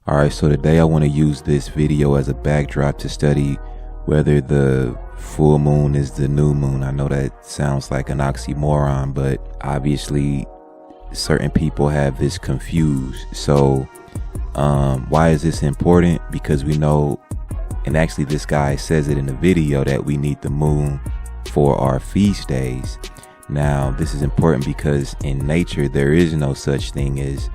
Alright, so today I want to use this video as a backdrop to study whether the full moon is the new moon. I know that sounds like an oxymoron, but obviously certain people have this confused. So why is this important? Because we know, and actually this guy says it in the video, that we need the moon for our feast days. Now this is important because in nature there is no such thing as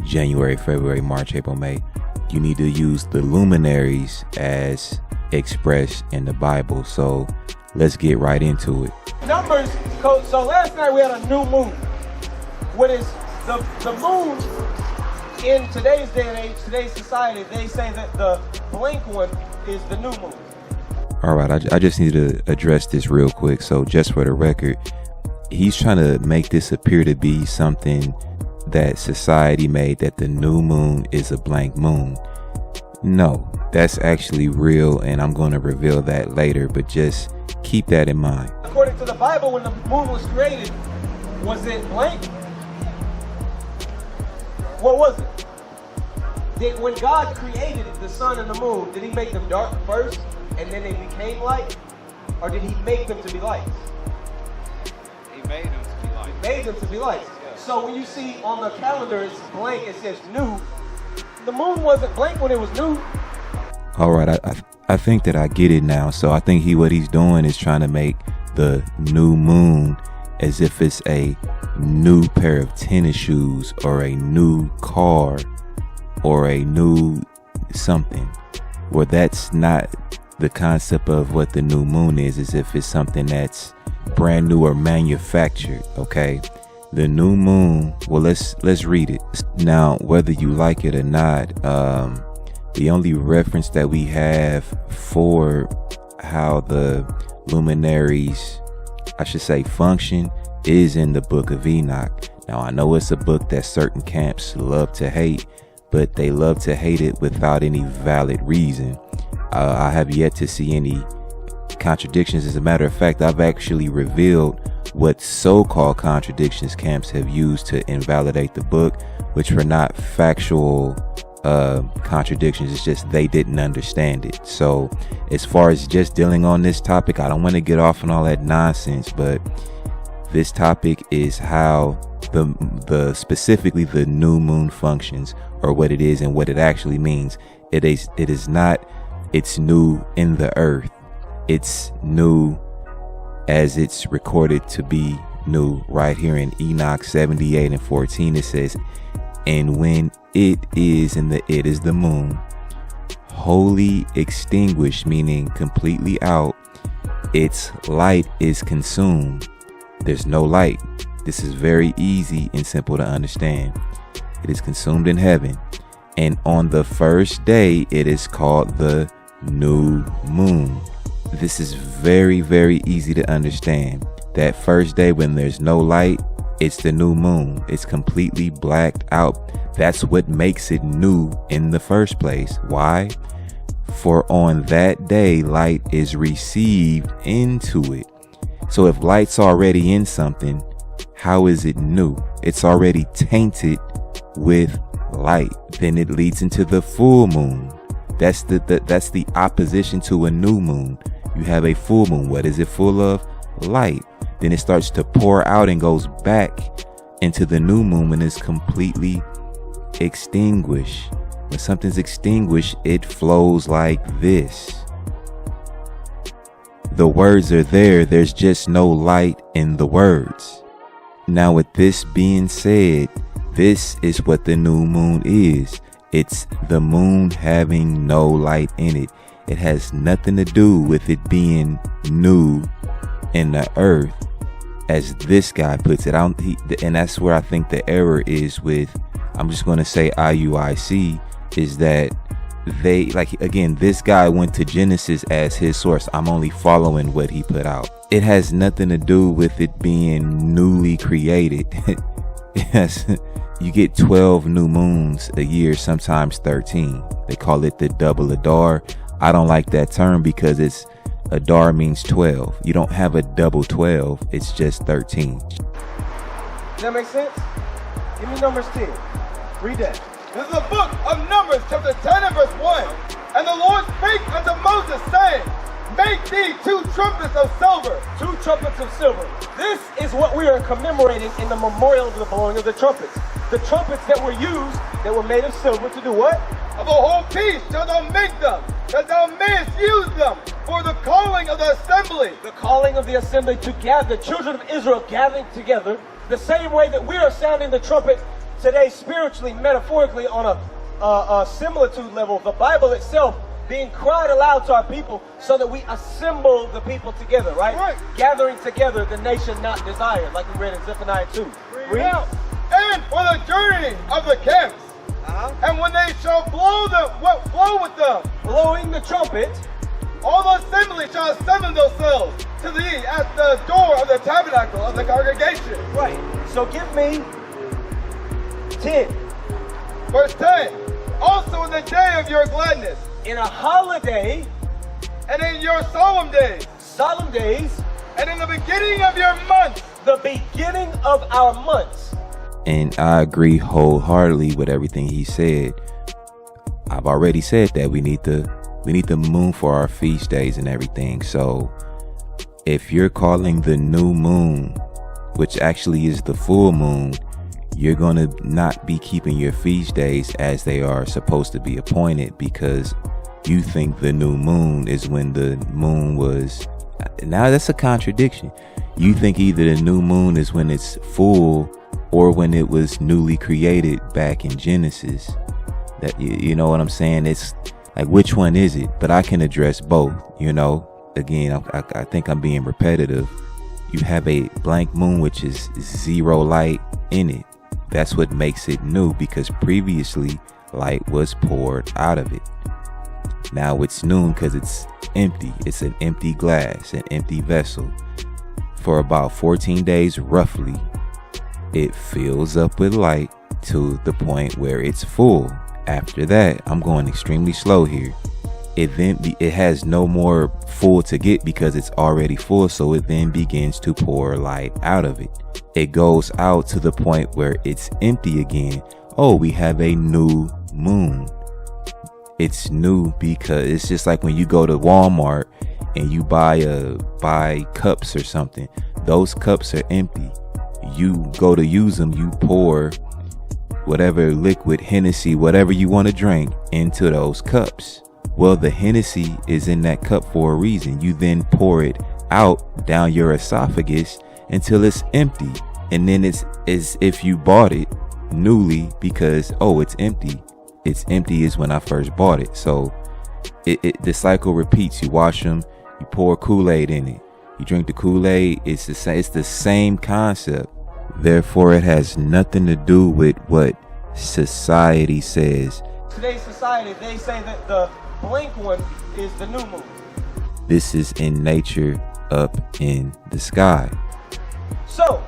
January, February, March, April, May. You need to use the luminaries as expressed in the Bible. So let's get right into it. Numbers, so last night we had a new moon. What is the moon in today's day and age, today's society, they say that the blank one is the new moon. All right, I just need to address this real quick. So just for the record, he's trying to make this appear to be something that society made, that the new moon is a blank moon. No, that's actually real, and I'm going to reveal that later, but just keep that in mind. According to the Bible, when the moon was created, was it blank? What was it? When God created the sun and the moon, did he make them dark first and then they became light? Or did he make them to be lights? He made them to be lights. He made them to be lights. So when you see on the calendar it's blank, it says new. The moon wasn't blank when it was new. All right, I think that I get it now. So I think what he's doing is trying to make the new moon as if it's a new pair of tennis shoes or a new car or a new something. Well, that's not the concept of what the new moon is, as if it's something that's brand new or manufactured. Okay, the new moon, well, let's read it now. Whether you like it or not, the only reference that we have for how the luminaries, I should say, function is in the book of Enoch. Now I know it's a book that certain camps love to hate, but they love to hate it without any valid reason. I have yet to see any contradictions. As a matter of fact, I've actually revealed what so-called contradictions camps have used to invalidate the book, which were not factual contradictions. It's just they didn't understand it. So as far as just dealing on this topic, I don't want to get off on all that nonsense, but this topic is how the specifically the new moon functions, or what it is and what it actually means. It is not it's new in the earth. It's new as it's recorded to be new right here in Enoch 78:14. It says, and when it is, and it is the moon, wholly extinguished, meaning completely out, its light is consumed. There's no light. This is very easy and simple to understand. It is consumed in heaven, and on the first day it is called the new moon. This is very, very easy to understand. That first day when there's no light, it's the new moon. It's completely blacked out. That's what makes it new in the first place. Why? For on that day, light is received into it. So if light's already in something, how is it new? It's already tainted with light. Then it leads into the full moon. That's the opposition to a new moon. You have a full moon. What is it full of? Light. Then it starts to pour out and goes back into the new moon when it's completely extinguished. When something's extinguished, it flows like this. The words are there. There's just no light in the words. Now, with this being said, this is what the new moon is. It's the moon having no light in it. It has nothing to do with it being new in the earth, as this guy puts it out. And that's where I think the error is with, I'm just going to say IUIC, is that they, like, again, this guy went to Genesis as his source. I'm only following what he put out. It has nothing to do with it being newly created. Yes, you get 12 new moons a year, sometimes 13. They call it the double Adar. I don't like that term because Adar means 12. You don't have a double 12. It's just 13. Does that make sense? Give me numbers 10. Read that. This is the book of Numbers, chapter 10 and verse 1. And the Lord spake unto Moses, saying, Make thee 2 trumpets of silver. 2 trumpets of silver. This is what we are commemorating in the memorial of the blowing of the trumpets. The trumpets that were used, that were made of silver to do what? Of a whole piece shalt thou make them, that thou mayest use them for the calling of the assembly. The calling of the assembly to gather, the children of Israel gathering together, the same way that we are sounding the trumpet today spiritually, metaphorically, on a similitude level. The Bible itself being cried aloud to our people so that we assemble the people together, right? Right. Gathering together the nation not desired, like we read in Zephaniah 2. Read. Now, and for the journeying of the camps. And when they shall blow with them, Blowing the trumpet, all the assembly shall assemble themselves to thee at the door of the tabernacle of the congregation. right. So give me 10. Verse 10. Also in the day of your gladness, In a holiday, and in your solemn days, solemn days, and in the beginning of your months. the beginning of our months. And I agree wholeheartedly with everything he said. I've already said that we need the moon for our feast days and everything. So if you're calling the new moon, which actually is the full moon, you're going to not be keeping your feast days as they are supposed to be appointed, because you think the new moon is when the moon was. Now that's a contradiction. You think either the new moon is when it's full or when it was newly created back in Genesis. That you know what I'm saying? It's like, which one is it? But I can address both. Again, I think I'm being repetitive. You have a blank moon, which is 0 light in it. That's what makes it new, because previously light was poured out of it. Now it's noon because it's empty. It's an empty glass, an empty vessel. For about 14 days, roughly, it fills up with light to the point where it's full. After that, I'm going extremely slow here. It has no more full to get because it's already full, so it then begins to pour light out of it. It goes out to the point where it's empty again. Oh, we have a new moon. It's new because it's just like when you go to Walmart and you buy cups or something. Those cups are empty. You go to use them, you pour whatever liquid, Hennessy, whatever you want to drink into those cups. Well, the Hennessy is in that cup for a reason. You then pour it out down your esophagus until it's empty. And then it's as if you bought it newly because, oh, it's empty. It's empty is when I first bought it. So the cycle repeats. You wash them, you pour Kool-Aid in it. You drink the Kool-Aid, it's the same concept. Therefore, it has nothing to do with what society says. Today's society, they say that the blank one is the new moon. This is in nature up in the sky. So,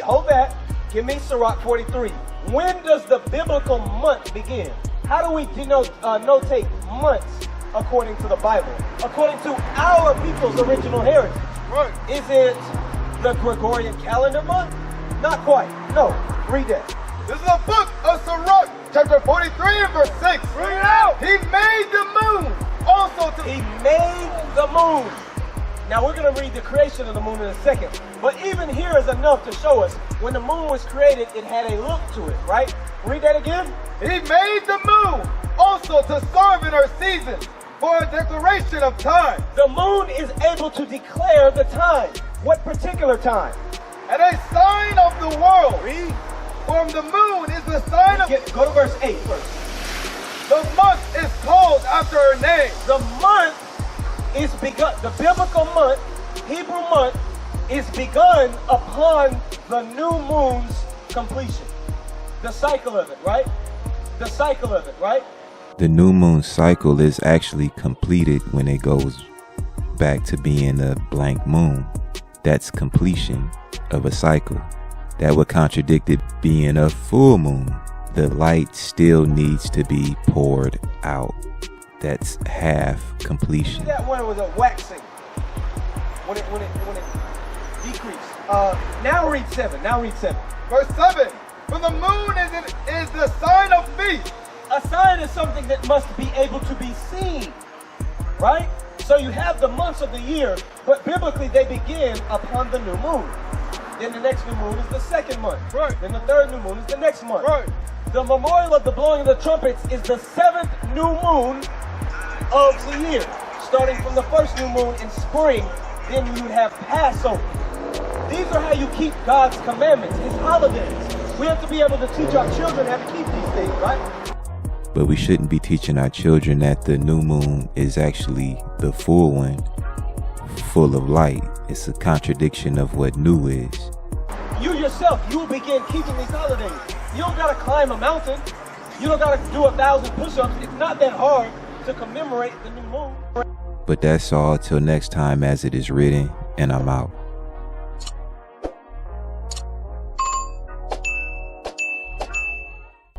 hold that. Give me Sirach 43. When does the biblical month begin? How do we notate months according to the Bible? According to our people's original heritage. Right. Is it the Gregorian calendar month? Not quite. No. Read that. This is the book of Sirach, chapter 43 and verse 6. Read it out. He made the moon also to... He made the moon. Now we're going to read the creation of the moon in a second. But even here is enough to show us when the moon was created, it had a look to it, right? Read that again. He made the moon also to serve in her seasons for a declaration of time. The moon is able to declare the time. What particular time? And a sign of the world. Read. For the moon is the sign of... Go to verse 8 first. The month is called after her name. The month is begun. The biblical month, Hebrew month, is begun upon the new moon's completion. The cycle of it, right? The cycle of it, right? The new moon cycle is actually completed when it goes back to being a blank moon. That's completion of a cycle. That would contradict it being a full moon. The light still needs to be poured out. That's half completion. That one was a waxing. When it decreased. Now read 7. Verse 7. For the moon is the sign of feast. A sign is something that must be able to be seen, right? So you have the months of the year, but biblically they begin upon the new moon. Then the next new moon is the second month. Right. Then the third new moon is the next month. Right. The memorial of the blowing of the trumpets is the seventh new moon of the year. Starting from the first new moon in spring, then you would have Passover. These are how you keep God's commandments, His holidays. We have to be able to teach our children how to keep these things, right? But we shouldn't be teaching our children that the new moon is actually the full one, full of light. It's a contradiction of what new is. You yourself, you will begin keeping these holidays. You don't gotta climb a mountain. You don't gotta do 1,000 push-ups. It's not that hard to commemorate the new moon. But that's all till next time, as it is written, and I'm out.